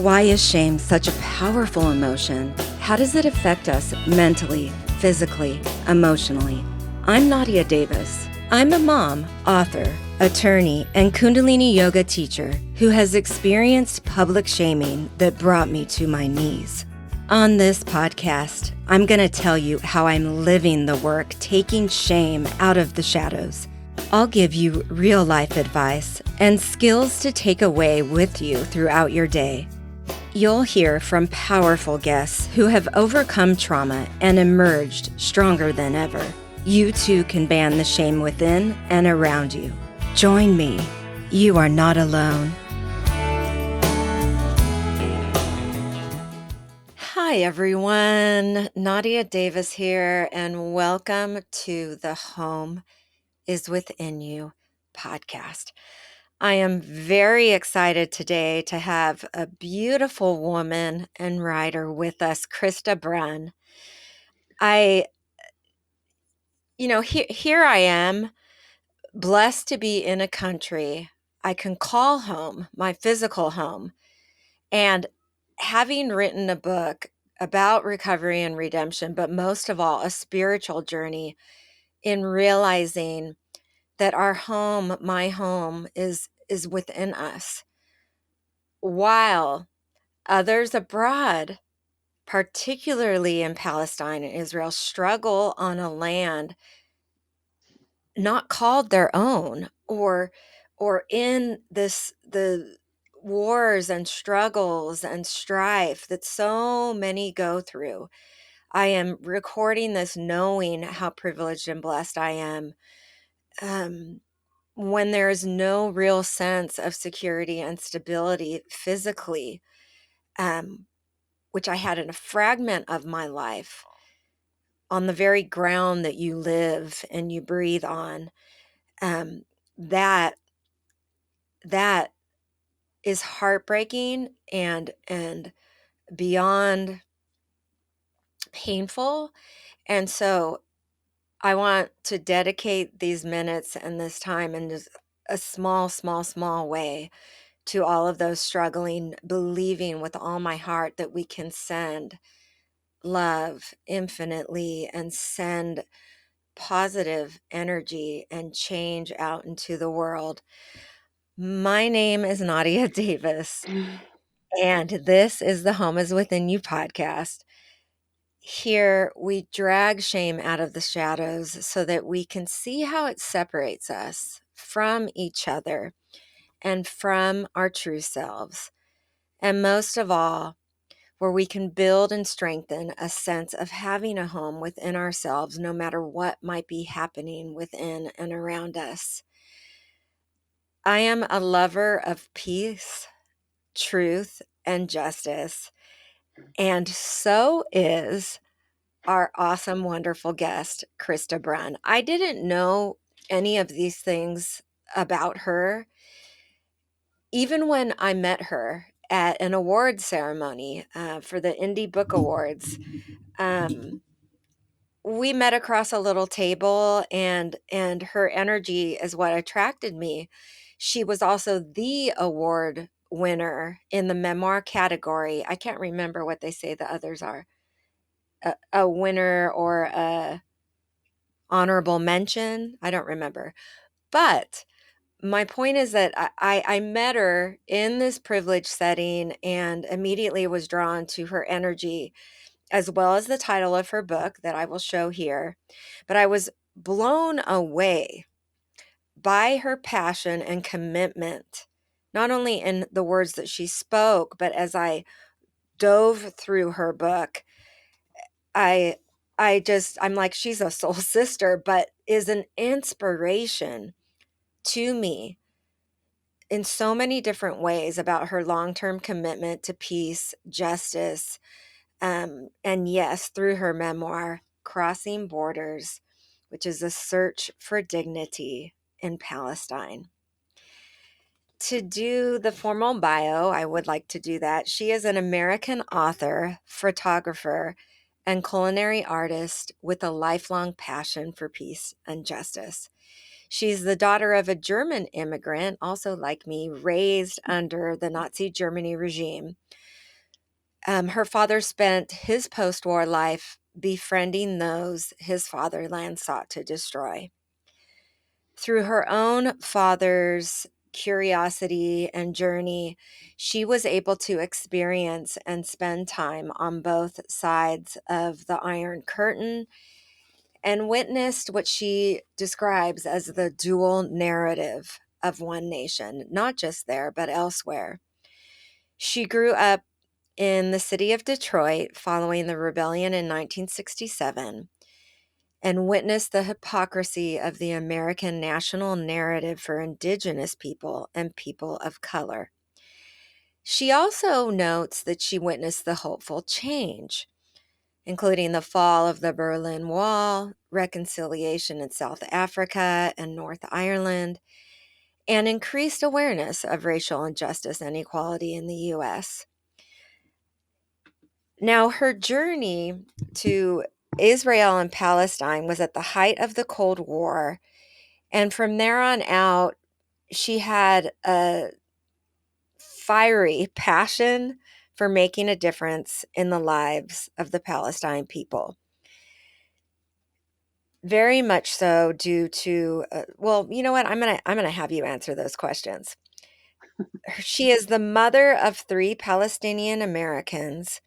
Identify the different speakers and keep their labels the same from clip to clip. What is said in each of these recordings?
Speaker 1: Why is shame such a powerful emotion? How does it affect us mentally, physically, emotionally? I'm Nadia Davis. I'm a mom, author, attorney, and Kundalini yoga teacher who has experienced public shaming that brought me to my knees. On this podcast, I'm going to tell you how I'm living the work, taking shame out of the shadows. I'll give you real-life advice and skills to take away with you throughout your day. You'll hear from powerful guests who have overcome trauma and emerged stronger than ever. You too can ban the shame within and around you. Join me. You are not alone. Hi, everyone. Nadia Davis here, and welcome to the Home is Within You podcast. I am very excited today to have a beautiful woman and writer with us, Christa Bruhn. Here I am, blessed to be in a country I can call home, my physical home, and having written a book about recovery and redemption, but most of all, a spiritual journey in realizing that our home, my home, is within us. While others abroad, particularly in Palestine and Israel, struggle on a land not called their own, or in the wars and struggles and strife that so many go through. I am recording this knowing how privileged and blessed I am. When there is no real sense of security and stability physically, which I had in a fragment of my life, on the very ground that you live and you breathe on, that is heartbreaking and beyond painful. And so I want to dedicate these minutes and this time in just a small way to all of those struggling, believing with all my heart that we can send love infinitely and send positive energy and change out into the world. My name is Nadia Davis, and this is the Home is Within You podcast. Here we drag shame out of the shadows so that we can see how it separates us from each other and from our true selves. And most of all, where we can build and strengthen a sense of having a home within ourselves, no matter what might be happening within and around us. I am a lover of peace, truth, and justice, and so is our awesome, wonderful guest, Christa Bruhn. I didn't know any of these things about her, even when I met her at an awards ceremony for the Indie Book Awards. We met across a little table, and her energy is what attracted me. She was also the award winner in the memoir category. I can't remember what they say the others are. A winner or a honorable mention. I don't remember. But my point is that I met her in this privileged setting and immediately was drawn to her energy, as well as the title of her book that I will show here. But I was blown away by her passion and commitment, not only in the words that she spoke, but as I dove through her book, I'm like, she's a soul sister, but is an inspiration to me in so many different ways about her long-term commitment to peace, justice, and yes, through her memoir, Crossing Borders, which is a search for dignity in Palestine. To do the formal bio, I would like to do that. She is an American author, photographer, and culinary artist with a lifelong passion for peace and justice. She's the daughter of a German immigrant, also like me, raised under the Nazi Germany regime. Her father spent his post-war life befriending those his fatherland sought to destroy. Through her own father's curiosity and journey, she was able to experience and spend time on both sides of the Iron Curtain and witnessed what she describes as the dual narrative of one nation, not just there, but elsewhere. She grew up in the city of Detroit following the rebellion in 1967 and witnessed the hypocrisy of the American national narrative for Indigenous people and people of color. She also notes that she witnessed the hopeful change, including the fall of the Berlin Wall, reconciliation in South Africa and North Ireland, and increased awareness of racial injustice and equality in the U.S. Now, her journey to Israel and Palestine was at the height of the Cold War, and from there on out, she had a fiery passion for making a difference in the lives of the Palestine people. Very much so due to, well, you know what? I'm gonna have you answer those questions. She is the mother of 3 Palestinian Americans,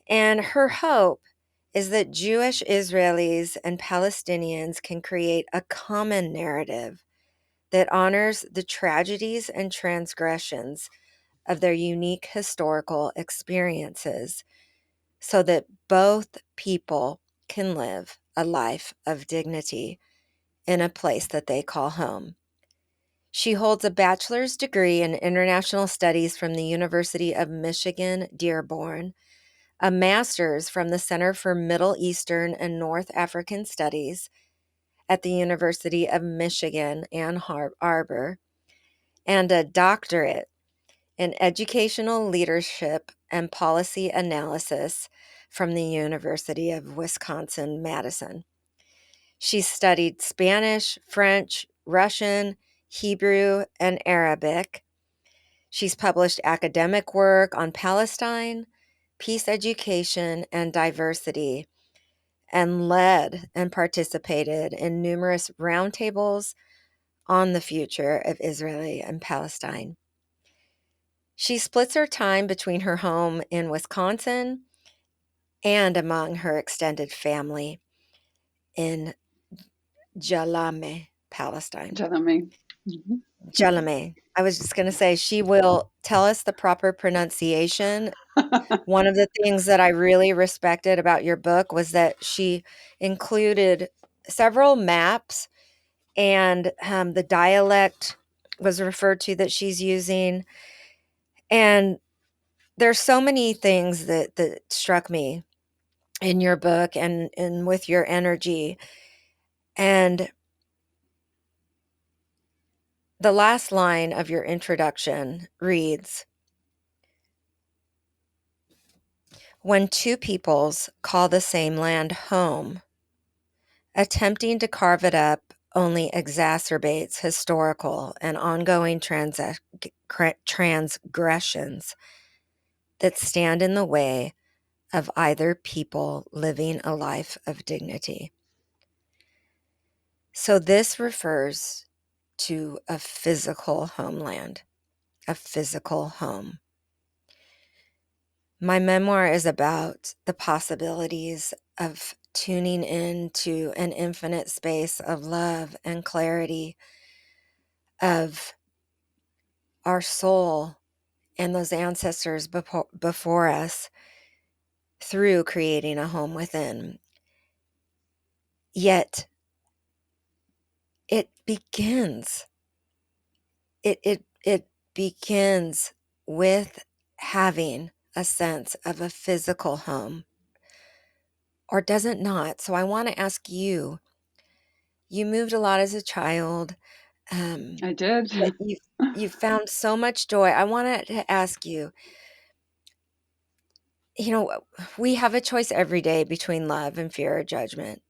Speaker 1: and her hope is that Jewish Israelis and Palestinians can create a common narrative that honors the tragedies and transgressions of their unique historical experiences so that both people can live a life of dignity in a place that they call home. She holds a bachelor's degree in international studies from the University of Michigan, Dearborn, a master's from the Center for Middle Eastern and North African Studies at the University of Michigan, Ann Arbor, and a doctorate in educational leadership and policy analysis from the University of Wisconsin-Madison. She studied Spanish, French, Russian, Hebrew, and Arabic. She's published academic work on Palestine, peace education, and diversity, and led and participated in numerous roundtables on the future of Israel and Palestine. She splits her time between her home in Wisconsin and among her extended family in Jalame, Palestine.
Speaker 2: Jalame. Mhm.
Speaker 1: Jalame. I was just going to say, she will tell us the proper pronunciation. One of the things that I really respected about your book was that she included several maps, and the dialect was referred to that she's using. And there's so many things that struck me in your book and with your energy. And the last line of your introduction reads, "When two peoples call the same land home, attempting to carve it up only exacerbates historical and ongoing transgressions that stand in the way of either people living a life of dignity." So this refers to a physical homeland, a physical home. My memoir is about the possibilities of tuning into an infinite space of love and clarity of our soul and those ancestors before us through creating a home within. Yet it begins, it begins with having a sense of a physical home, or does it not? So I want to ask you, you moved a lot as a child.
Speaker 2: I did.
Speaker 1: You found so much joy. I wanted to ask you, we have a choice every day between love and fear or judgment.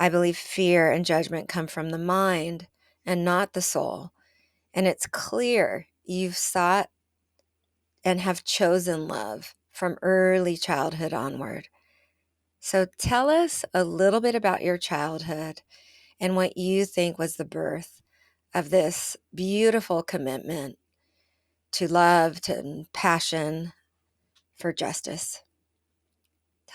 Speaker 1: I believe fear and judgment come from the mind and not the soul. And it's clear you've sought and have chosen love from early childhood onward. So tell us a little bit about your childhood and what you think was the birth of this beautiful commitment to love, to passion for justice.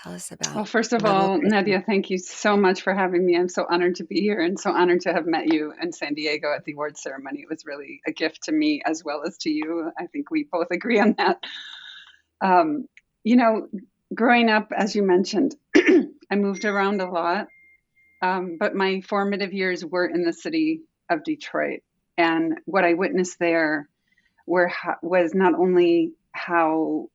Speaker 1: Tell us
Speaker 2: Well,
Speaker 1: about
Speaker 2: first of
Speaker 1: little
Speaker 2: all,
Speaker 1: Christa.
Speaker 2: Nadia, thank you so much for having me. I'm so honored to be here and so honored to have met you in San Diego at the awards ceremony. It was really a gift to me as well as to you. I think we both agree on that. Um, you know, growing up, as you mentioned, I moved around a lot, but my formative years were in the city of Detroit. And what I witnessed there was not only how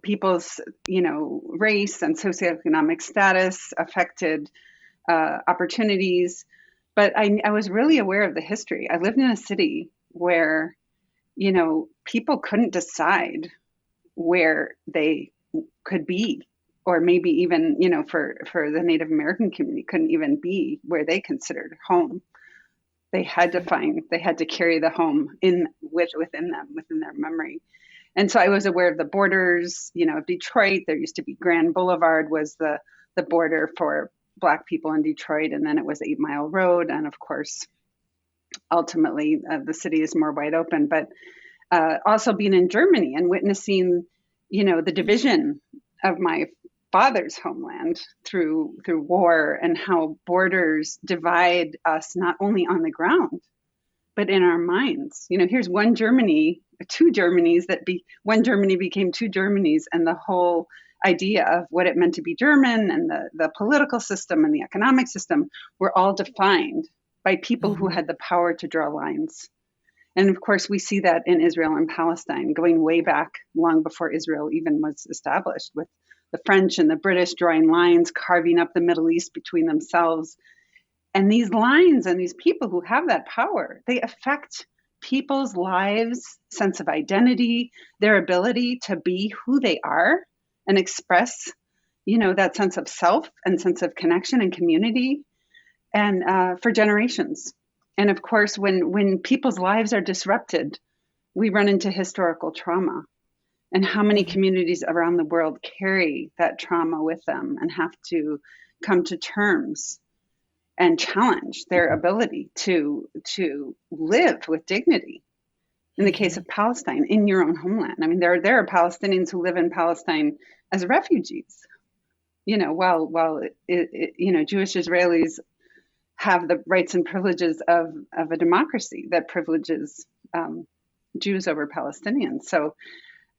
Speaker 2: people's race and socioeconomic status affected opportunities, but I was really aware of the history. I lived in a city where people couldn't decide where they could be, or maybe even for the Native American community couldn't even be where they considered home. They had to carry the home within them, within their memory. And so I was aware of the borders, of Detroit. There used to be Grand Boulevard was the border for Black people in Detroit, and then it was 8 Mile Road, and of course, ultimately, the city is more wide open. But also being in Germany and witnessing, the division of my father's homeland through war, and how borders divide us not only on the ground but in our minds. Here's one Germany, two Germanys one Germany became two Germanys, and the whole idea of what it meant to be German and the political system and the economic system were all defined by people who had the power to draw lines. And of course, we see that in Israel and Palestine, going way back, long before Israel even was established, with the French and the British drawing lines, carving up the Middle East between themselves. And these lines and these people who have that power, they affect people's lives, sense of identity, their ability to be who they are and express, that sense of self and sense of connection and community, and for generations. And of course, when people's lives are disrupted, we run into historical trauma. And how many communities around the world carry that trauma with them and have to come to terms and challenge their ability to live with dignity. In the case of Palestine, in your own homeland, I mean, there are Palestinians who live in Palestine as refugees. While Jewish Israelis have the rights and privileges of a democracy that privileges Jews over Palestinians. So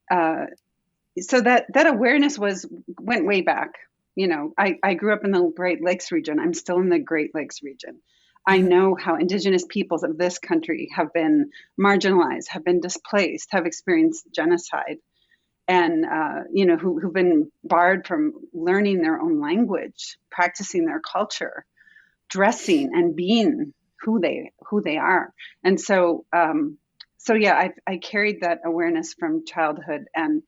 Speaker 2: that awareness went way back. I grew up in the Great Lakes region. I'm still in the Great Lakes region. I know how indigenous peoples of this country have been marginalized, have been displaced, have experienced genocide, and who've been barred from learning their own language, practicing their culture, dressing and being who they are. And so yeah, I carried that awareness from childhood. And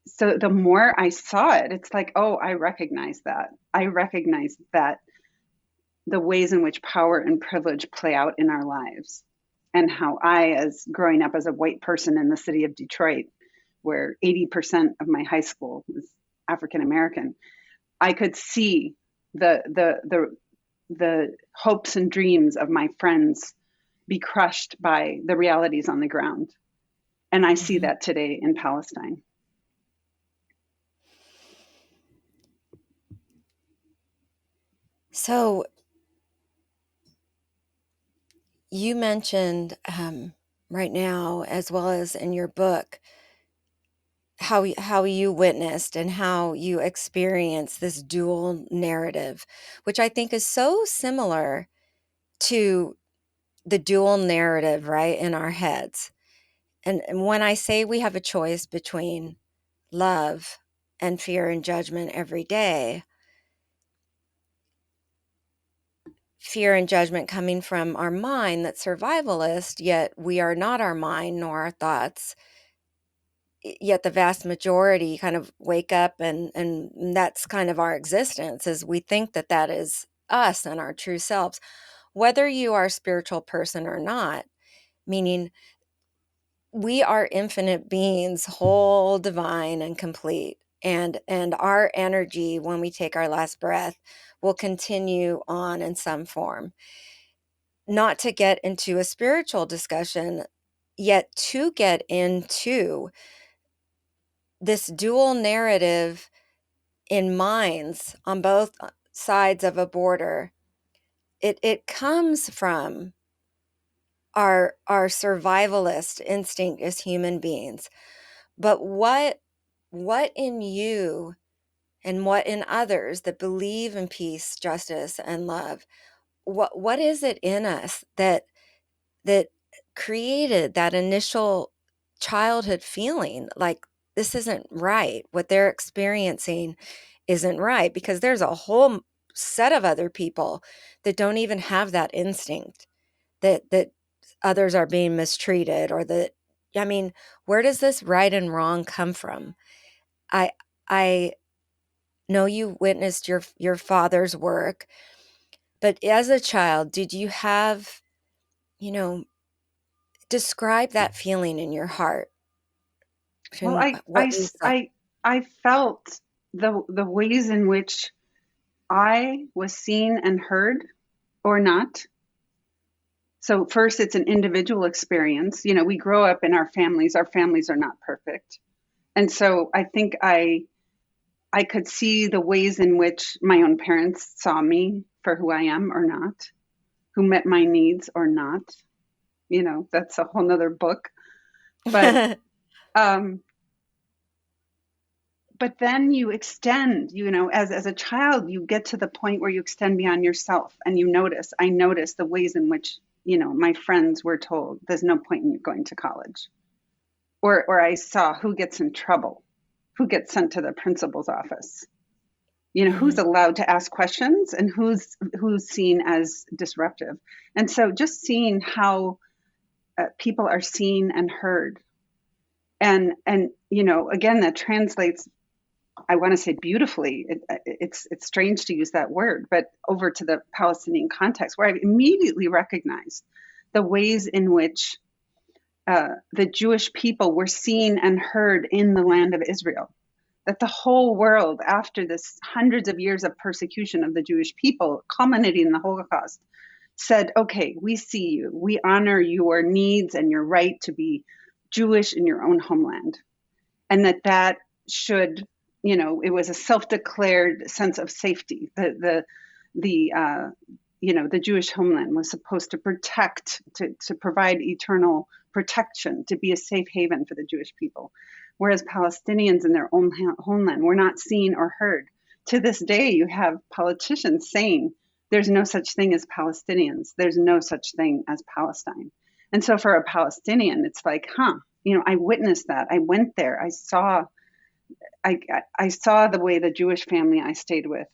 Speaker 2: so the more I saw it, it's like, oh, I recognize that. I recognize that the ways in which power and privilege play out in our lives, and how I, as growing up as a white person in the city of Detroit, where 80% of my high school was African American, I could see the hopes and dreams of my friends be crushed by the realities on the ground. And I see that today in Palestine.
Speaker 1: So you mentioned right now, as well as in your book, how you witnessed and how you experienced this dual narrative, which I think is so similar to the dual narrative, right, in our heads. And when I say we have a choice between love and fear and judgment every day, fear and judgment coming from our mind that's survivalist, yet we are not our mind nor our thoughts, yet the vast majority kind of wake up, and that's kind of our existence, is we think that that is us and our true selves, whether you are a spiritual person or not, meaning we are infinite beings, whole, divine, and complete. And our energy, when we take our last breath, will continue on in some form. Not to get into a spiritual discussion, yet to get into this dual narrative in minds on both sides of a border. It comes from our survivalist instinct as human beings. But what in you and what in others that believe in peace, justice, and love, what is it in us that created that initial childhood feeling like this isn't right? What they're experiencing isn't right, because there's a whole set of other people that don't even have that instinct, that others are being mistreated, or that, I mean, where does this right and wrong come from? I i know you witnessed your father's work, but as a child, did you have, you know, describe that feeling in your heart
Speaker 2: Well,
Speaker 1: and what you saw.
Speaker 2: I felt the ways in which I was seen and heard or not. So first, it's an individual experience. You know, we grow up in our families. Our families are not perfect, and so I think I could see the ways in which my own parents saw me for who I am or not, who met my needs or not. You know, that's a whole nother book. But um, but then you extend, you know, as a child, you get to the point where you extend beyond yourself, and you notice. I noticed the ways in which, you know, my friends were told there's no point in you going to college, or I saw who gets in trouble, who gets sent to the principal's office. You know, who's
Speaker 1: Mhm.
Speaker 2: allowed to ask questions and who's seen as disruptive. And so just seeing how people are seen and heard, and you know, again, that translates, I want to say beautifully, it's strange to use that word, but over to the Palestinian context, where I immediately recognized the ways in which the Jewish people were seen and heard in the land of Israel. That the whole world, after this hundreds of years of persecution of the Jewish people, culminating in the Holocaust, said, okay, we see you. We honor your needs and your right to be Jewish in your own homeland. And that should, you know, it was a self-declared sense of safety. The you know, the Jewish homeland was supposed to protect, to provide eternal protection, to be a safe haven for the Jewish people. Whereas Palestinians in their own homeland were not seen or heard. To this day, you have politicians saying there's no such thing as Palestinians. There's no such thing as Palestine. And so for a Palestinian, it's like, huh, you know, I witnessed that. I went there. I, I saw the way the Jewish family I stayed with,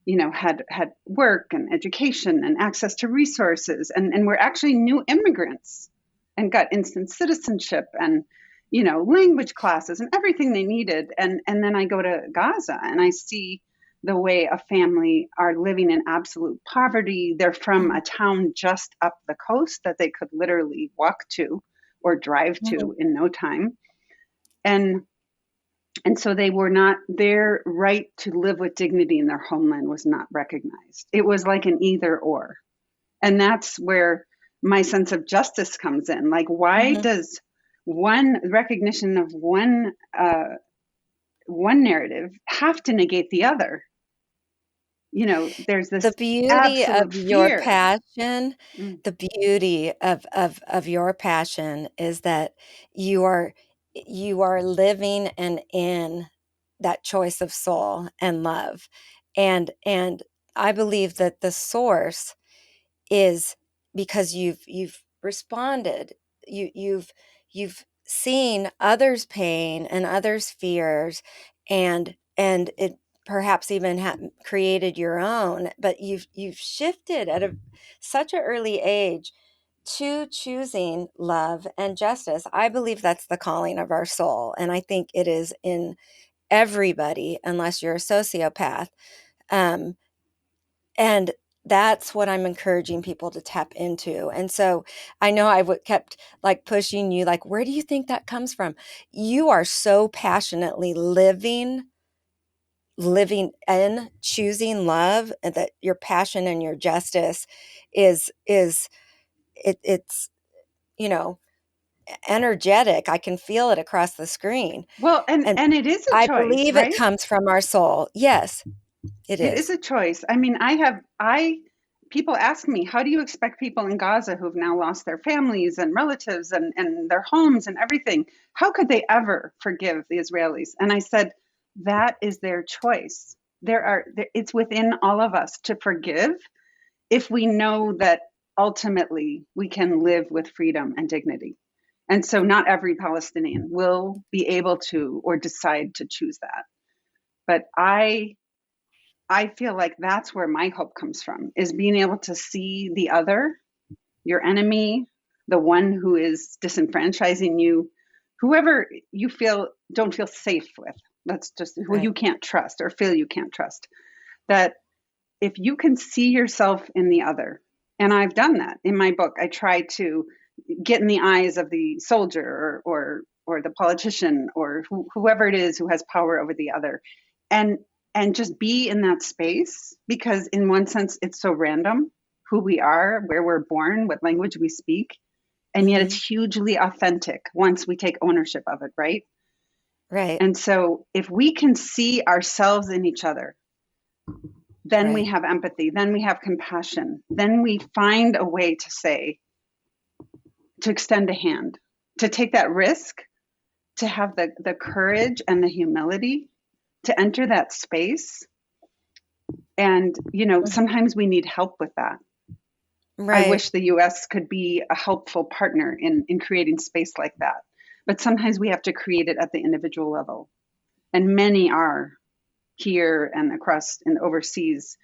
Speaker 2: you know, had work and education and access to resources, and were actually new immigrants and got instant citizenship and, you know, language classes and everything they needed. And then I go to Gaza and I see the way a family are living in absolute poverty. They're from a
Speaker 1: Mhm.
Speaker 2: town just up the coast that they could literally walk to or drive
Speaker 1: Mhm.
Speaker 2: to in no time. And so they were not, their right to live with dignity in their homeland was not recognized. It was like an either or. And that's where my sense of justice comes in. Like, why
Speaker 1: Mhm.
Speaker 2: does one recognition of one narrative have to negate the other? You know, there's
Speaker 1: The
Speaker 2: this
Speaker 1: beauty of
Speaker 2: absolute
Speaker 1: your
Speaker 2: fear.
Speaker 1: passion,
Speaker 2: Mm.
Speaker 1: the beauty of your passion is that you are you are living and in that choice of soul and love. And I believe that the source is because you've responded. You've seen others' pain and others' fears, and it perhaps even created your own, but you've shifted at such an early age to choosing love and justice. I believe that's the calling of our soul. And I think it is in everybody, unless you're a sociopath. Um, and that's what I'm encouraging people to tap into. And so I know kept like pushing you, like, where do you think that comes from? You are so passionately living and choosing love, and that your passion and your justice is it's, you know, energetic. I can feel it across the screen.
Speaker 2: Well,
Speaker 1: And
Speaker 2: and it is a
Speaker 1: I
Speaker 2: choice,
Speaker 1: believe it
Speaker 2: right?
Speaker 1: comes from our soul. Yes, it
Speaker 2: It is
Speaker 1: is.
Speaker 2: a choice. I mean, people ask me, how do you expect people in Gaza who've now lost their families and relatives and their homes and everything, how could they ever forgive the Israelis? And I said, that is their choice. It's within all of us to forgive if we know that ultimately we can live with freedom and dignity. And so not every Palestinian will be able to or decide to choose that. But I feel like that's where my hope comes from, is being able to see the other, your enemy, the one who is disenfranchising you, whoever you don't feel safe with. That's just who
Speaker 1: Right.
Speaker 2: you can't trust or feel you can't trust. That if you can see yourself in the other, and I've done that in my book, I try to get in the eyes of the soldier or the politician or whoever it is who has power over the other, and just be in that space, because in one sense it's so random who we are, where we're born, what language we speak, and yet
Speaker 1: Hmm.
Speaker 2: it's hugely authentic once we take ownership of it, right?
Speaker 1: Right.
Speaker 2: And so if we can see ourselves in each other, then we
Speaker 1: Right.
Speaker 2: have empathy, then we have compassion, then we find a way to say, to extend a hand, to take that risk, to have the courage and the humility to enter that space. And,
Speaker 1: Mhm.
Speaker 2: sometimes we need help with that. I
Speaker 1: Right.
Speaker 2: wish the US could be a helpful partner in creating space like that. But sometimes we have to create it at the individual level. And many are here and across and overseas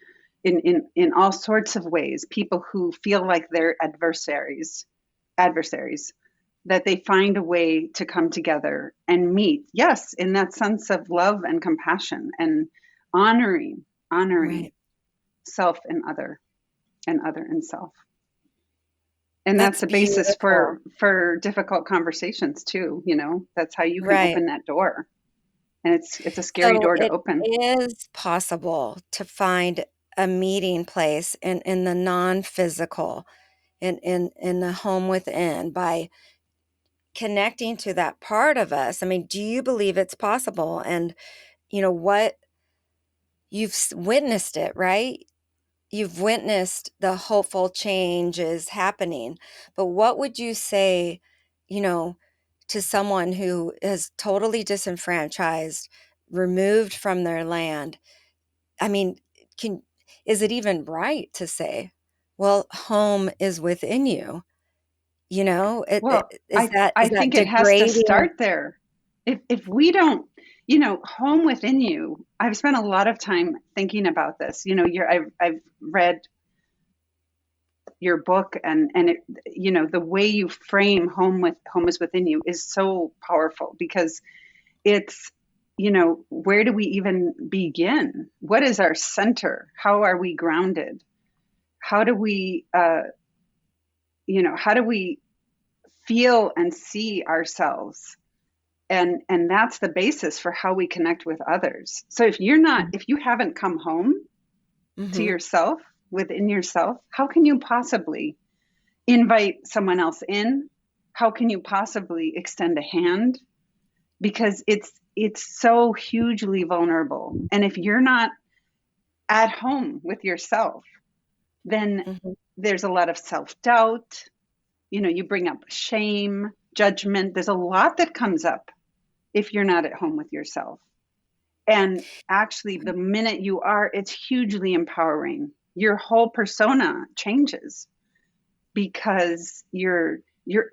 Speaker 2: in all sorts of ways. People who feel like they're adversaries, that they find a way to come together and meet. Yes, in that sense of love and compassion and honoring
Speaker 1: Right.
Speaker 2: self and other and self. And that's
Speaker 1: That's
Speaker 2: the basis
Speaker 1: beautiful.
Speaker 2: for difficult conversations too. That's how you can
Speaker 1: Right.
Speaker 2: open that door. And it's a scary
Speaker 1: So
Speaker 2: door to
Speaker 1: it
Speaker 2: open.
Speaker 1: is possible to find a meeting place in the non-physical, in the home within, by connecting to that part of us. I mean, do you believe it's possible? And what witnessed it, right? You've witnessed the hopeful change is happening. But what would you say, you know, to someone who is totally disenfranchised, removed from their land? I mean, can is it even right to say, well, home is within you?
Speaker 2: Well,
Speaker 1: Is that
Speaker 2: I
Speaker 1: is that
Speaker 2: think it has to
Speaker 1: degrading?
Speaker 2: start there. If we don't, home within you. I've spent a lot of time thinking about this. I've read your book, and it, the way you frame home is within you is so powerful, because it's, where do we even begin? What is our center? How are we grounded? How do we how do we feel and see ourselves? And that's the basis for how we connect with others. So if you haven't come home to
Speaker 1: Mhm.
Speaker 2: yourself, within yourself, how can you possibly invite someone else in? How can you possibly extend a hand? Because it's so hugely vulnerable. And if you're not at home with yourself, then
Speaker 1: Mhm.
Speaker 2: there's a lot of self-doubt. You bring up shame, judgment. There's a lot that comes up if you're not at home with yourself. And actually, the minute you are, it's hugely empowering. Your whole persona changes, because you're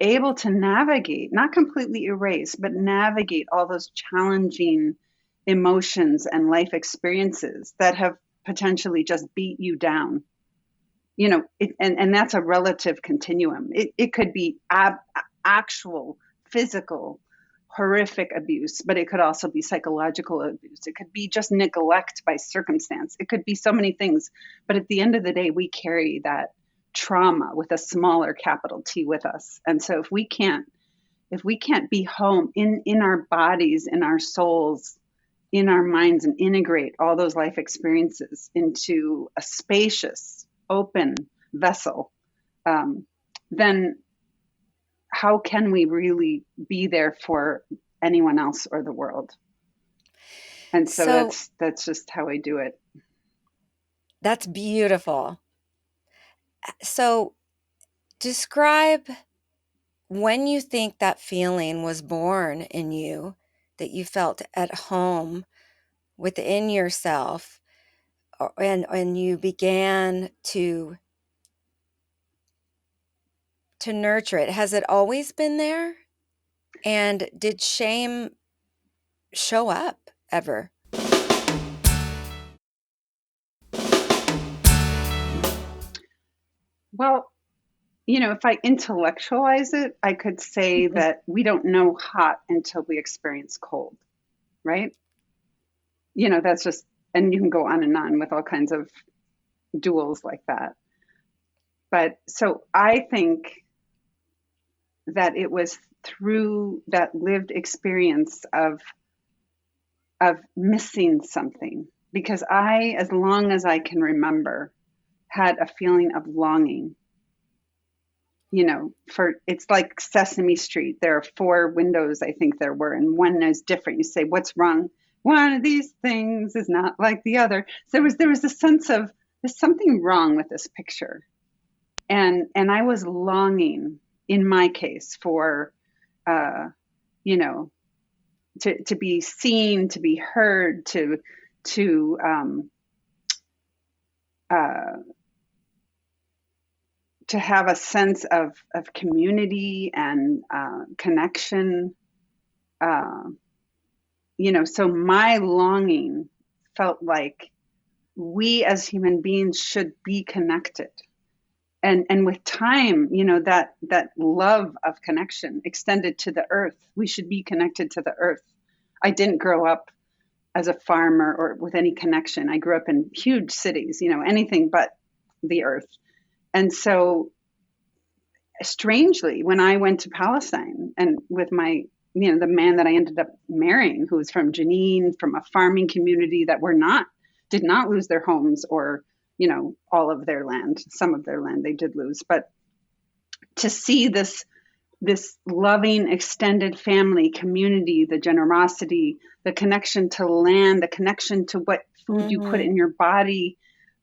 Speaker 2: able to navigate, not completely erase, but navigate all those challenging emotions and life experiences that have potentially just beat you down. and that's a relative continuum. It could be actual physical horrific abuse, but it could also be psychological abuse. It could be just neglect by circumstance. It could be so many things. But at the end of the day, we carry that trauma with a smaller capital T with us. And so if we can't be home in our bodies, in our souls, in our minds, and integrate all those life experiences into a spacious, open vessel, then how can we really be there for anyone else or the world? And so
Speaker 1: So
Speaker 2: that's just how I do it.
Speaker 1: that's beautiful. So describe when you think that feeling was born in you, that you felt at home within yourself, and you began to nurture it. Has it always been there? And did shame show up ever?
Speaker 2: Well, if I intellectualize it, I could say
Speaker 1: Mhm.
Speaker 2: that we don't know hot until we experience cold, right? That's just, and you can go on and on with all kinds of duels like that. But so I think that it was through that lived experience of missing something, because I, as long as I can remember, had a feeling of longing. For it's like Sesame Street. There are four windows, I think there were, and one is different. You say, "What's wrong? One of these things is not like the other." So there was a sense of there's something wrong with this picture, and I was longing, in my case, for uh, you know to be seen, to be heard, to uh, to have a sense of community and connection. Uh, so my longing felt like we as human beings should be connected. And with time, that love of connection extended to the earth. We should be connected to the earth. I didn't grow up as a farmer or with any connection. I grew up in huge cities, anything but the earth. And so strangely, when I went to Palestine and with the man that I ended up marrying, who was from Jenin, from a farming community that did not lose their homes or, all of their land. Some of their land they did lose, but to see this loving extended family community, the generosity, the connection to land, the connection to what food you put
Speaker 1: Mhm.
Speaker 2: in your body,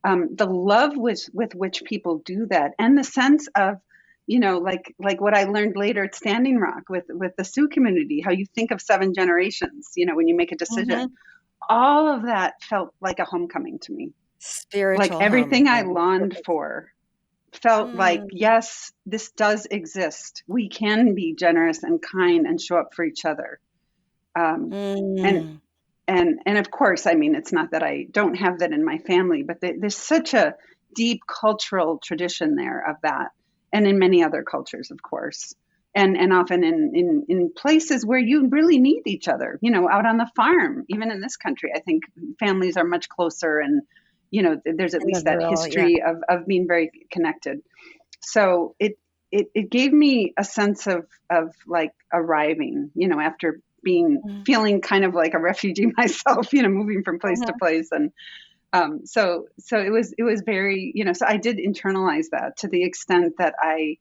Speaker 2: the love with which people do that, and the sense of, like what I learned later at Standing Rock with the Sioux community, how you think of seven generations, when you make a decision.
Speaker 1: Mhm.
Speaker 2: All of that felt like a homecoming to me. Like
Speaker 1: Spiritual
Speaker 2: everything I
Speaker 1: homecoming.
Speaker 2: longed for felt like,
Speaker 1: Mm,
Speaker 2: yes, this does exist. We can be generous and kind and show up for each other. Um, and
Speaker 1: mm.
Speaker 2: and of course, I mean, it's not that I don't have that in my family, but there's such a deep cultural tradition there of that, and in many other cultures, of course, and often in places where you really need each other. Out on the farm, even in this country, I think families are much closer, and there's at
Speaker 1: In the
Speaker 2: least that
Speaker 1: rural, yeah.
Speaker 2: history of being very connected. So it gave me a sense of like arriving, after being
Speaker 1: Mm,
Speaker 2: feeling kind of like a refugee myself, moving from place to
Speaker 1: mhm.
Speaker 2: place. And so it was very, so I did internalize that to the extent that I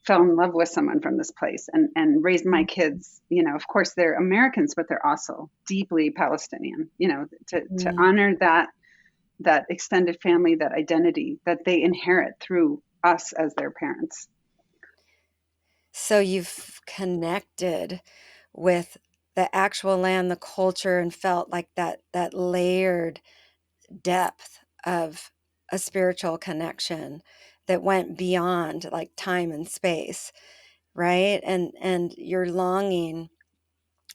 Speaker 2: fell in love with someone from this place and raised my
Speaker 1: Mm,
Speaker 2: kids. Of course they're Americans, but they're also deeply Palestinian, to
Speaker 1: mm.
Speaker 2: honor that extended family, that identity that they inherit through us as their parents.
Speaker 1: So you've connected with the actual land, the culture, and felt like that layered depth of a spiritual connection that went beyond like time and space, right? And your longing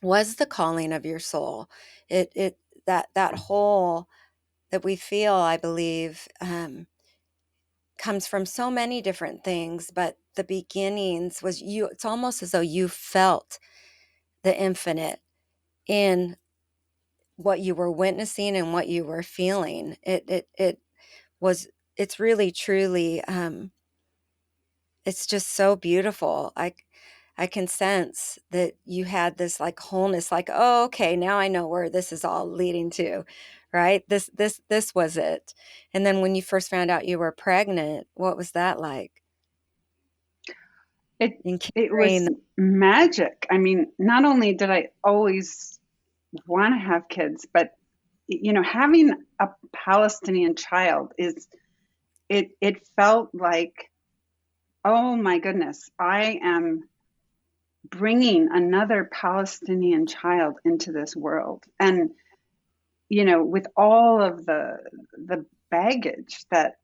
Speaker 1: was the calling of your soul. It that hole that we feel, I believe, comes from so many different things, but the beginnings was you. It's almost as though you felt the infinite in what you were witnessing and what you were feeling. It was, it's really truly, it's just so beautiful. I can sense that you had this like wholeness, like, oh, okay, now I know where this is all leading to, right? This was it. And then when you first found out you were pregnant, what was that like?
Speaker 2: It
Speaker 1: In
Speaker 2: it was
Speaker 1: carrying,
Speaker 2: magic. I mean, not only did I always want to have kids, but having a Palestinian child is it felt like, oh my goodness, I am bringing another Palestinian child into this world. And with all of the baggage that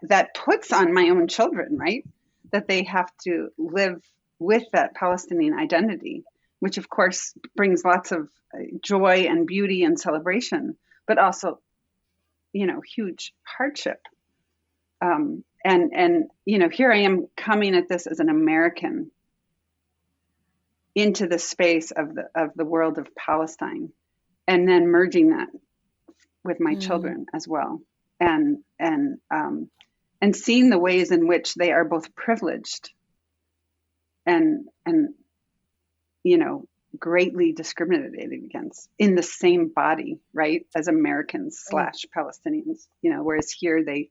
Speaker 2: that puts on my own children, right? That they have to live with that Palestinian identity, which of course brings lots of joy and beauty and celebration, but also, huge hardship. And here I am coming at this as an American into the space of the world of Palestine, and then merging that with my
Speaker 1: mm,
Speaker 2: children as well, and seeing the ways in which they are both privileged and greatly discriminated against in the same body, right, as Americans
Speaker 1: mm.
Speaker 2: slash Palestinians, whereas here they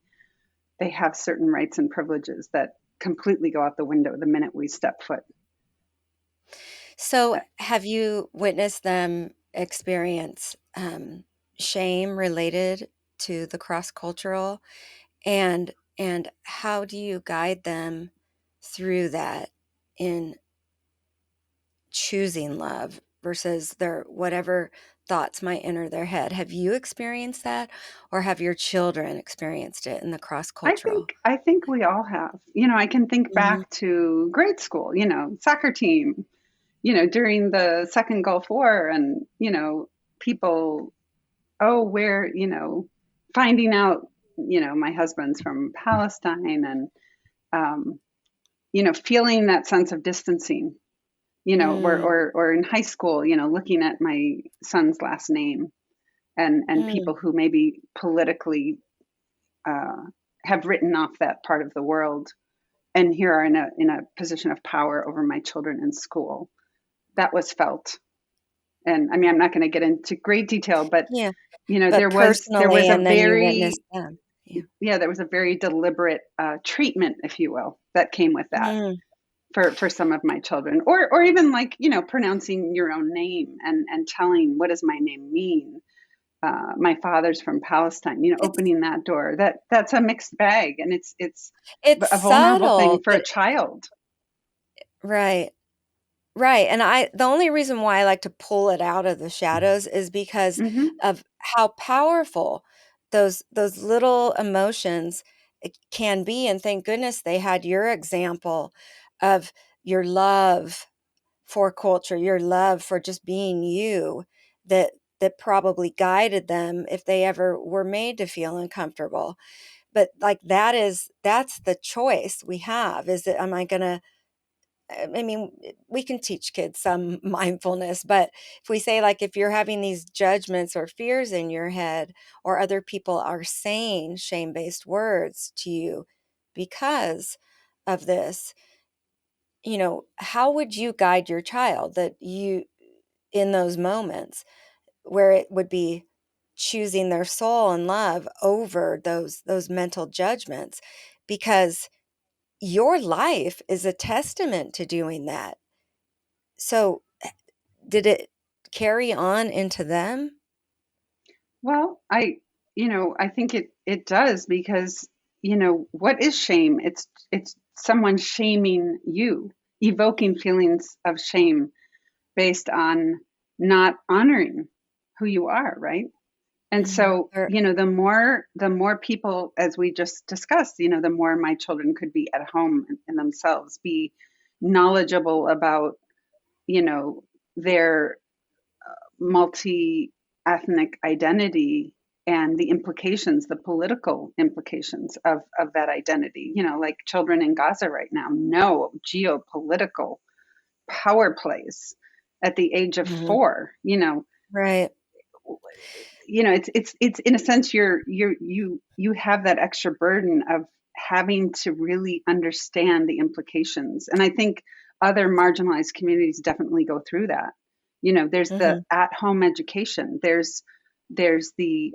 Speaker 2: have certain rights and privileges that completely go out the window the minute we step foot.
Speaker 1: So have you witnessed them experience shame related to the cross cultural, and how do you guide them through that in choosing love versus their whatever thoughts might enter their head? Have you experienced that, or have your children experienced it in the cross
Speaker 2: I
Speaker 1: cultural?
Speaker 2: think I think we all have. I can think
Speaker 1: Mhm.
Speaker 2: back to grade school, soccer team, during the Second Gulf War, and people, oh, where, finding out, my husband's from Palestine, and um, feeling that sense of distancing,
Speaker 1: Mm,
Speaker 2: or in high school, looking at my son's last name, and
Speaker 1: mm,
Speaker 2: people who maybe politically uh, have written off that part of the world, and here are in a position of power over my children in school. That was felt. And I mean, I'm not going to get into great detail, but
Speaker 1: yeah,
Speaker 2: there
Speaker 1: but
Speaker 2: was
Speaker 1: personally,
Speaker 2: a
Speaker 1: and then you
Speaker 2: very,
Speaker 1: witnessed them. Yeah.
Speaker 2: there was a very deliberate treatment, if you will, that came with that
Speaker 1: Mm,
Speaker 2: for some of my children, or even like pronouncing your own name, and telling, what does my name mean. My father's from Palestine,
Speaker 1: it's
Speaker 2: opening that door, that's a mixed bag, and it's
Speaker 1: it's
Speaker 2: a vulnerable thing
Speaker 1: subtle,
Speaker 2: for a
Speaker 1: but
Speaker 2: child.
Speaker 1: right. Right, and the only reason why I like to pull it out of the shadows is because
Speaker 2: Hmm.
Speaker 1: of how powerful those little emotions can be, and thank goodness they had your example of your love for culture, your love for just being you, that probably guided them if they ever were made to feel uncomfortable. But like that's the choice we have, is that am I gonna I mean, we can teach kids some mindfulness, but if we say, like, if you're having these judgments or fears in your head, or other people are saying shame based words to you because of this, how would you guide your child that you, in those moments where it would be choosing their soul and love over those mental judgments? Because your life is a testament to doing that. So, did it carry on into them?
Speaker 2: Well, I think it does, because what is shame? It's someone shaming you, evoking feelings of shame based on not honoring who you are, right? And
Speaker 1: Mm,
Speaker 2: so,
Speaker 1: or
Speaker 2: the more people, as we just discussed, the more my children could be at home in themselves, be knowledgeable about, you know, their multi ethnic identity, and the implications, the political implications of that identity. Like children in Gaza right now know geopolitical power plays at the age of
Speaker 1: Mhm.
Speaker 2: 4.
Speaker 1: Right.
Speaker 2: It's in a sense you have that extra burden of having to really understand the implications. And I think other marginalized communities definitely go through that. There's the
Speaker 1: Mhm.
Speaker 2: at home education. There's the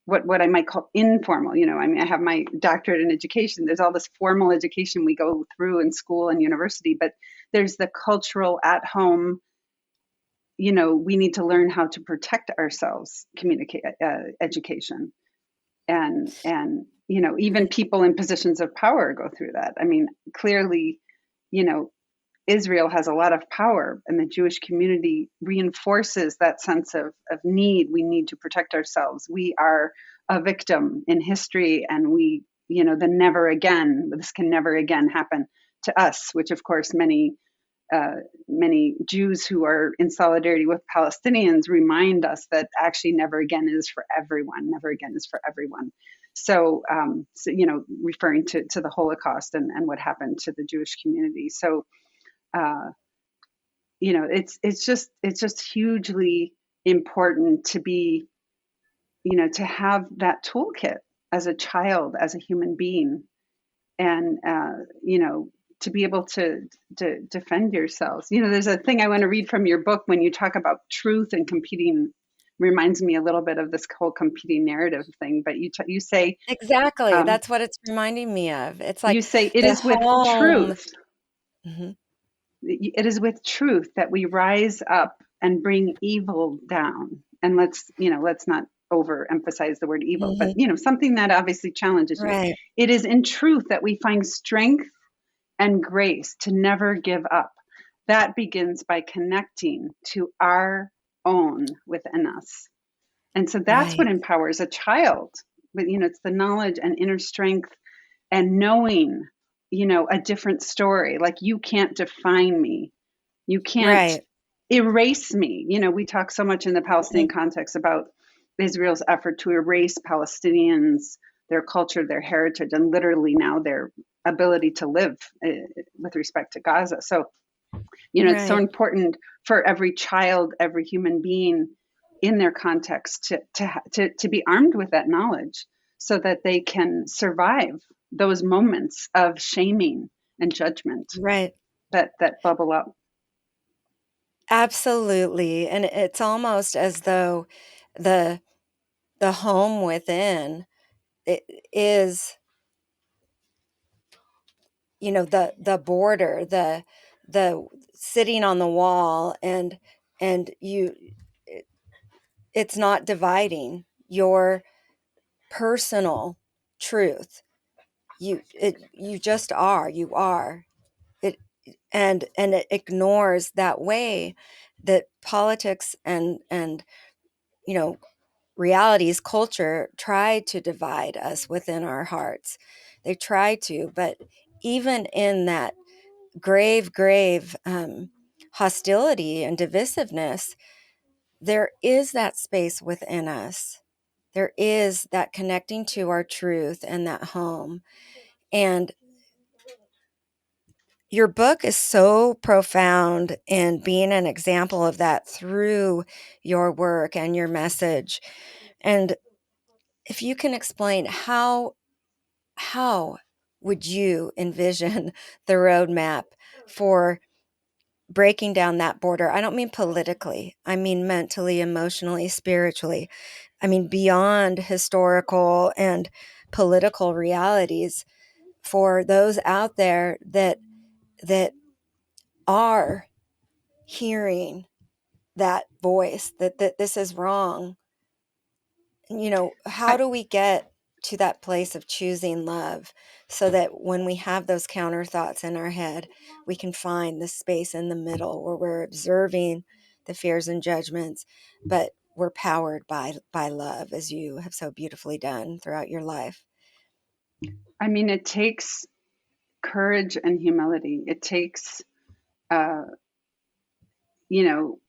Speaker 2: what I might call informal. I mean, I have my doctorate in education. There's all this formal education we go through in school and university, but there's the cultural at home. We need to learn how to protect ourselves, communicate, education. And even people in positions of power go through that. I mean, clearly, you know Israel has a lot of power, and the Jewish community reinforces that sense of need. We need to protect ourselves. We are a victim in history, and the never again, this can never again happen to us, which of course many Jews who are in solidarity with Palestinians remind us that actually never again is for everyone. Never again is for everyone. Referring to the Holocaust and what happened to the Jewish community. So, uh, it's just hugely important to be, to have that toolkit as a child, as a human being, and to be able to defend yourselves. There's a thing I want to read from your book when you talk about truth and competing. Reminds me a little bit of this whole competing narrative thing. But you say
Speaker 1: Exactly,
Speaker 2: um,
Speaker 1: that's what it's reminding me of. It's
Speaker 2: you
Speaker 1: like
Speaker 2: say it
Speaker 1: the
Speaker 2: is with
Speaker 1: home.
Speaker 2: truth.
Speaker 1: Mhm.
Speaker 2: It is with truth that we rise up and bring evil down. And let's not overemphasize the word evil, but
Speaker 1: Mhm.
Speaker 2: something that obviously challenges you.
Speaker 1: Right.
Speaker 2: It is in truth that we find strength and grace to never give up. That begins by connecting to our own within us. And so that's what
Speaker 1: Right.
Speaker 2: empowers a child. But it's the knowledge and inner strength and knowing, a different story. Like, you can't define me. You can't
Speaker 1: Right.
Speaker 2: erase me. We talk so much in the
Speaker 1: Mhm.
Speaker 2: Palestinian context about Israel's effort to erase Palestinians, their culture, their heritage, and literally now their ability to live with respect to Gaza. So, it's so
Speaker 1: Right.
Speaker 2: important for every child, every human being in their context to be armed with that knowledge so that they can survive those moments of shaming and judgment
Speaker 1: Right.
Speaker 2: that bubble up.
Speaker 1: Absolutely, and it's almost as though the the home within I is, the border, the sitting on the wall, and it it's not dividing your personal truth. You just are, you are. It and it ignores that way that politics and, you know, realities, culture try to divide us within our hearts. They try to, but even in that grave, hostility and divisiveness, there is that space within us. There is that connecting to our truth and that home. And your book is so profound in being an example of that through your work and your message. And if you can explain how would you envision the roadmap for breaking down that border? I don't mean politically. I mean mentally, emotionally, spiritually. I mean beyond historical and political realities for those out there that are hearing that voice that this is wrong. How
Speaker 2: I,
Speaker 1: do we get to that place of choosing love so that when we have those counter thoughts in our head, we can find the space in the middle where we're observing the fears and judgments, but we're powered by love, as you have so beautifully done throughout your life.
Speaker 2: I mean, it takes courage and humility. It takes, uh, you know,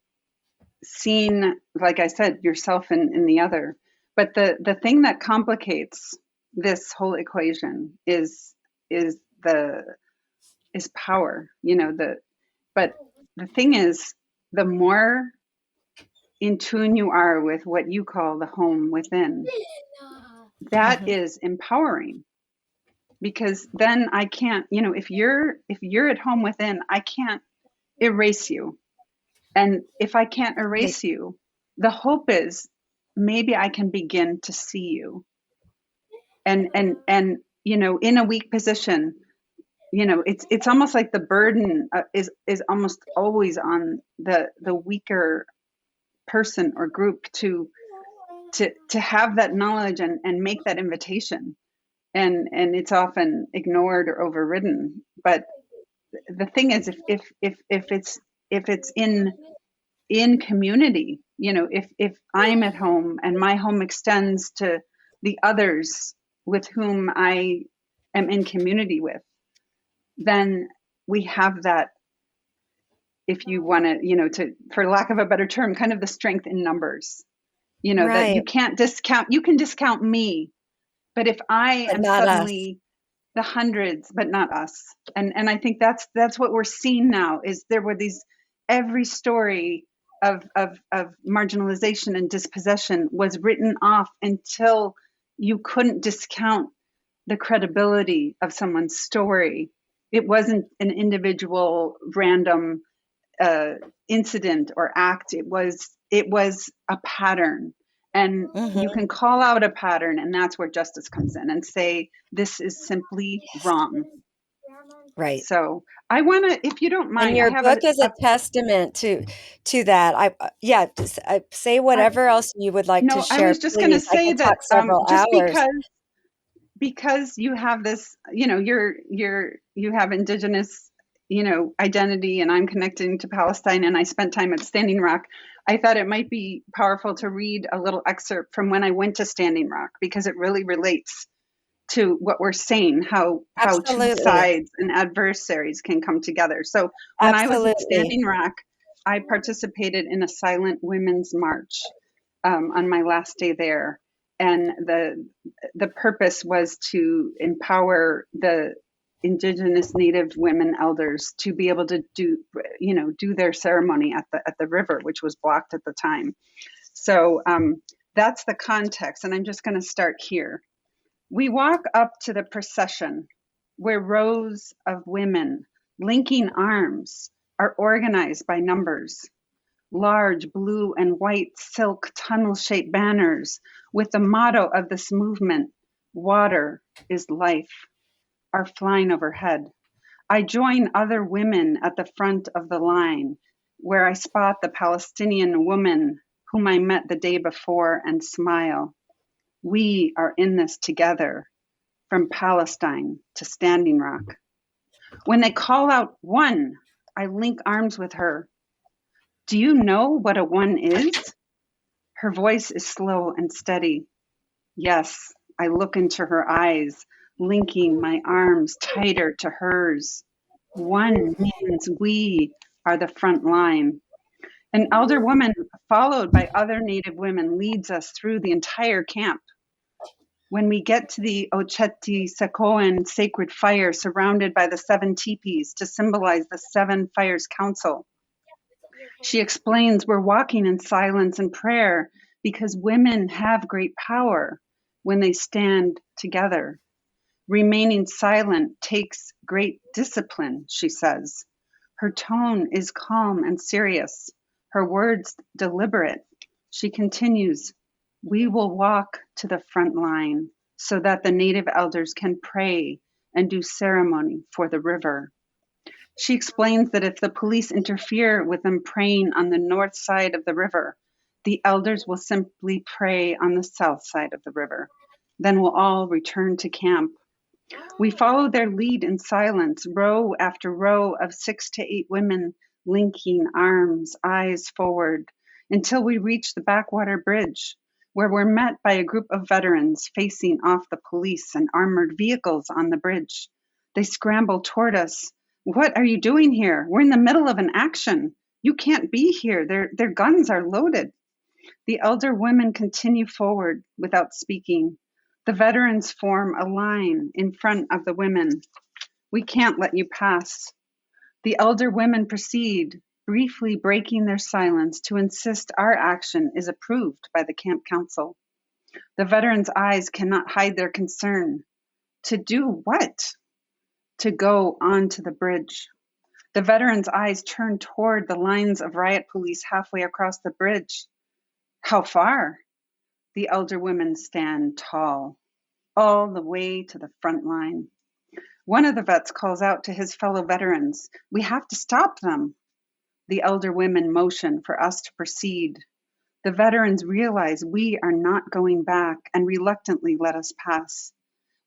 Speaker 2: seeing, like I said, yourself in the other. But the thing that complicates this whole equation is the is power. But the thing is, the more in tune you are with what you call the home within, that
Speaker 1: Mhm.
Speaker 2: is empowering, because then I can't, if you're at home within, I can't erase you. And if I can't
Speaker 1: Right.
Speaker 2: erase you, the hope is maybe I can begin to see you. And in a weak position, it's almost like the burden is almost always on the weaker person or group to have that knowledge and make that invitation. And it's often ignored or overridden. But the thing is, if it's in community, if I'm at home and my home extends to the others with whom I am in community with, then we have that, if you want to, for lack of a better term, kind of the strength in numbers, that you
Speaker 1: Right,
Speaker 2: can't discount. You can discount me, but if I
Speaker 1: but
Speaker 2: am
Speaker 1: not us.
Speaker 2: suddenly the hundreds, but not us. And I think that's what we're seeing now, is there were these, every story of marginalization and dispossession was written off until you couldn't discount the credibility of someone's story. It wasn't an individual random uh, incident or act. It was a pattern, and you
Speaker 1: Mhm.
Speaker 2: can call out a pattern, and that's where justice comes in and say this is simply wrong.
Speaker 1: Right.
Speaker 2: So I want to, if you don't
Speaker 1: And
Speaker 2: mind, I
Speaker 1: your
Speaker 2: have
Speaker 1: book is a testament to that. Yeah, just, say
Speaker 2: I
Speaker 1: whatever else you would like to
Speaker 2: no, I
Speaker 1: share,
Speaker 2: was just going to
Speaker 1: please. I
Speaker 2: say
Speaker 1: could
Speaker 2: that,
Speaker 1: talk several
Speaker 2: just
Speaker 1: hours.
Speaker 2: because you have this, you have indigenous, identity, and I'm connecting to Palestine, and I spent time at Standing Rock. I thought it might be powerful to read a little excerpt from when I went to Standing Rock, because it really relates to what we're saying, how two
Speaker 1: Absolutely.
Speaker 2: sides and adversaries can come together. So when I was at
Speaker 1: Absolutely.
Speaker 2: Standing Rock, I participated in a silent women's march, on my last day there, and the purpose was to empower the indigenous native women elders to be able to do their ceremony at the river, which was blocked at the time. So that's the context, and I'm just going to start here. We walk up to the procession, where rows of women, linking arms, are organized by numbers. Large blue and white silk tunnel-shaped banners with the motto of this movement, "Water is life," are flying overhead. I join other women at the front of the line, where I spot the Palestinian woman whom I met the day before and smile. We are in this together, from Palestine to Standing Rock. When they call out one, I link arms with her. Do you know what a one is? Her voice is slow and steady. Yes, I look into her eyes, linking my arms tighter to hers. One means we are the front line. An elder woman, followed by other Native women, leads us through the entire camp. When we get to the Ocheti Sekoan sacred fire surrounded by the seven teepees to symbolize the seven fires council, she explains we're walking in silence and prayer because women have great power when they stand together. Remaining silent takes great discipline, she says. Her tone is calm and serious, her words deliberate. She continues, we will walk to the front line so that the native elders can pray and do ceremony for the river. She explains that if the police interfere with them praying on the north side of the river, the elders will simply pray on the south side of the river. Then we'll all return to camp. We follow their lead in silence, row after row of 6 to 8 women linking arms, eyes forward, until we reach the backwater bridge, where we're met by a group of veterans facing off the police and armored vehicles on the bridge. They scramble toward us. What are you doing here? We're in the middle of an action. You can't be here. Their guns are loaded. The elder women continue forward without speaking. The veterans form a line in front of the women. We can't let you pass. The elder women proceed, briefly breaking their silence to insist our action is approved by the camp council. The veterans' eyes cannot hide their concern. To do what? To go onto the bridge. The veterans' eyes turn toward the lines of riot police halfway across the bridge. How far? The elder women stand tall, all the way to the front line. One of the vets calls out to his fellow veterans, "We have to stop them." The elder women motion for us to proceed. The veterans realize we are not going back and reluctantly let us pass.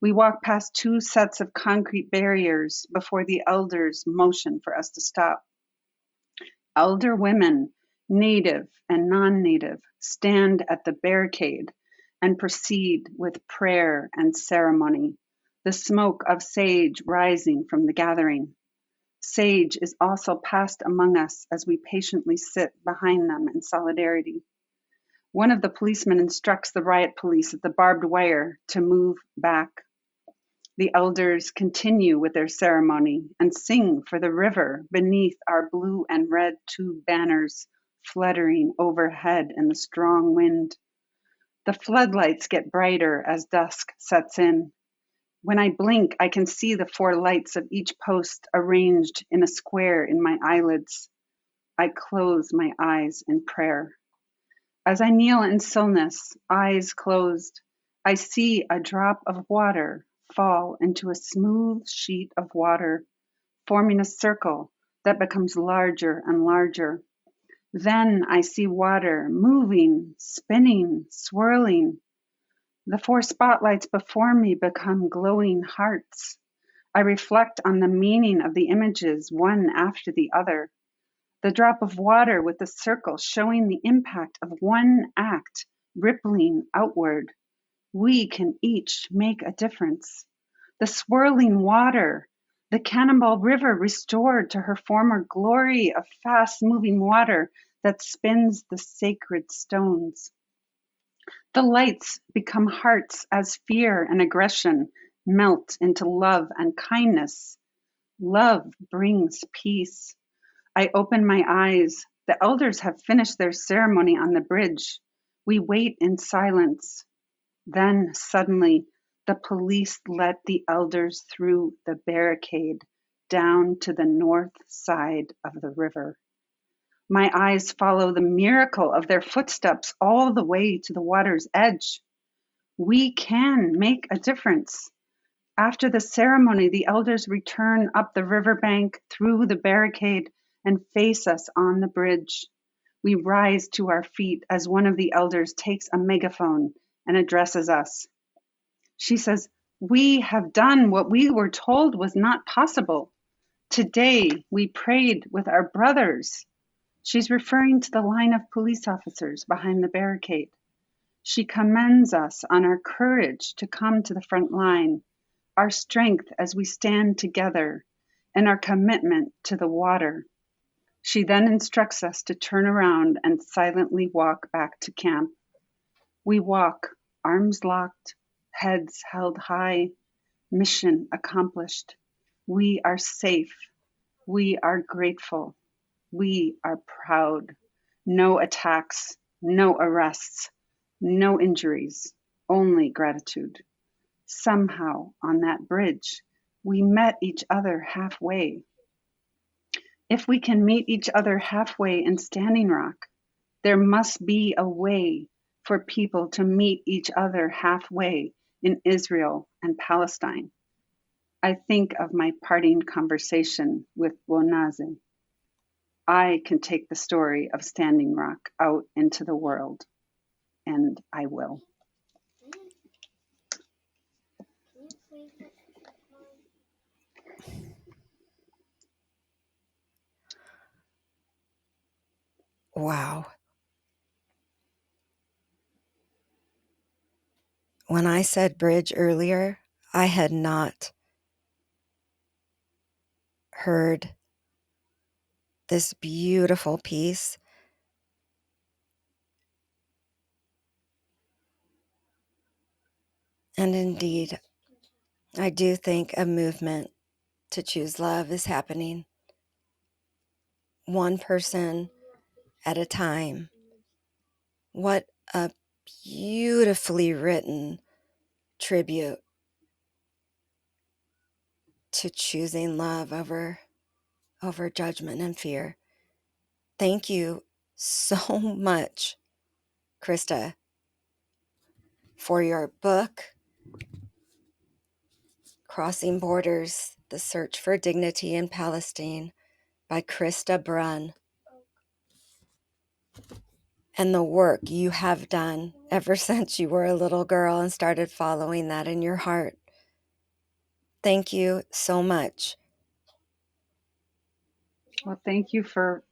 Speaker 2: We walk past two sets of concrete barriers before the elders motion for us to stop. Elder women, native and non-native, stand at the barricade and proceed with prayer and ceremony, the smoke of sage rising from the gathering. Sage is also passed among us as we patiently sit behind them in solidarity. One of the policemen instructs the riot police at the barbed wire to move back. The elders continue with their ceremony and sing for the river beneath our blue and red tube banners fluttering overhead in the strong wind. The floodlights get brighter as dusk sets in. When I blink, I can see the four lights of each post arranged in a square in my eyelids. I close my eyes in prayer. As I kneel in stillness, eyes closed, I see a drop of water fall into a smooth sheet of water, forming a circle that becomes larger and larger. Then I see water moving, spinning, swirling. The four spotlights before me become glowing hearts. I reflect on the meaning of the images one after the other. The drop of water with the circle showing the impact of one act rippling outward. We can each make a difference. The swirling water, the Cannonball River restored to her former glory of fast moving water that spins the sacred stones. The lights become hearts as fear and aggression melt into love and kindness. Love brings peace. I open my eyes. The elders have finished their ceremony on the bridge. We wait in silence. Then suddenly, the police let the elders through the barricade down to the north side of the river. My eyes follow the miracle of their footsteps all the way to the water's edge. We can make a difference. After the ceremony, the elders return up the riverbank through the barricade and face us on the bridge. We rise to our feet as one of the elders takes a megaphone and addresses us. She says, "We have done what we were told was not possible. Today we prayed with our brothers." She's referring to the line of police officers behind the barricade. She commends us on our courage to come to the front line, our strength as we stand together, and our commitment to the water. She then instructs us to turn around and silently walk back to camp. We walk, arms locked, heads held high, mission accomplished. We are safe. We are grateful. We are proud. No attacks, no arrests, no injuries, only gratitude. Somehow on that bridge, we met each other halfway. If we can meet each other halfway in Standing Rock, there must be a way for people to meet each other halfway in Israel and Palestine. I think of my parting conversation with Bonaze. I can take the story of Standing Rock out into the world, and I will.
Speaker 1: Wow. When I said bridge earlier, I had not heard this beautiful piece And indeed, I do think a movement to choose love is happening, one person at a time. What a beautifully written tribute to choosing love over judgment and fear. Thank you so much, Christa, for your book, Crossing Borders, The Search for Dignity in Palestine by Christa Bruhn, and the work you have done ever since you were a little girl and started following that in your heart. Thank you so much.
Speaker 2: Well, thank you for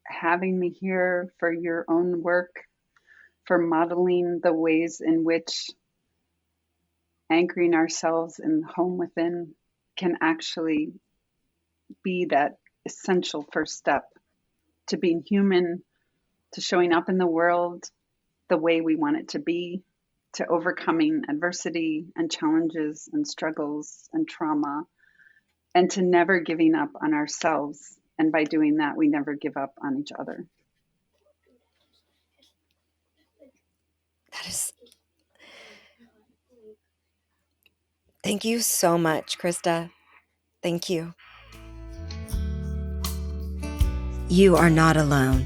Speaker 2: having me here, for your own work, for modeling the ways in which anchoring ourselves in home within can actually be that essential first step to being human, to showing up in the world the way we want it to be, to overcoming adversity and challenges and struggles and trauma, and to never giving up on ourselves. And by doing that, we never give up on each other.
Speaker 1: That is. Thank you so much, Christa. Thank you. You are not alone.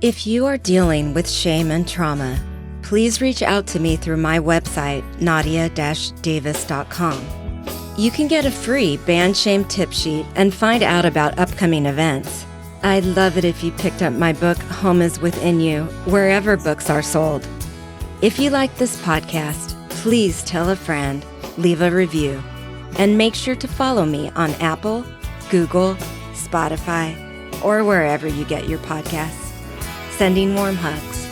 Speaker 1: If you are dealing with shame and trauma, please reach out to me through my website, nadia-davis.com. You can get a free band shame tip sheet and find out about upcoming events. I'd love it if you picked up my book, Home is Within You, wherever books are sold. If you like this podcast, please tell a friend, leave a review, and make sure to follow me on Apple, Google, Spotify, or wherever you get your podcasts. Sending warm hugs.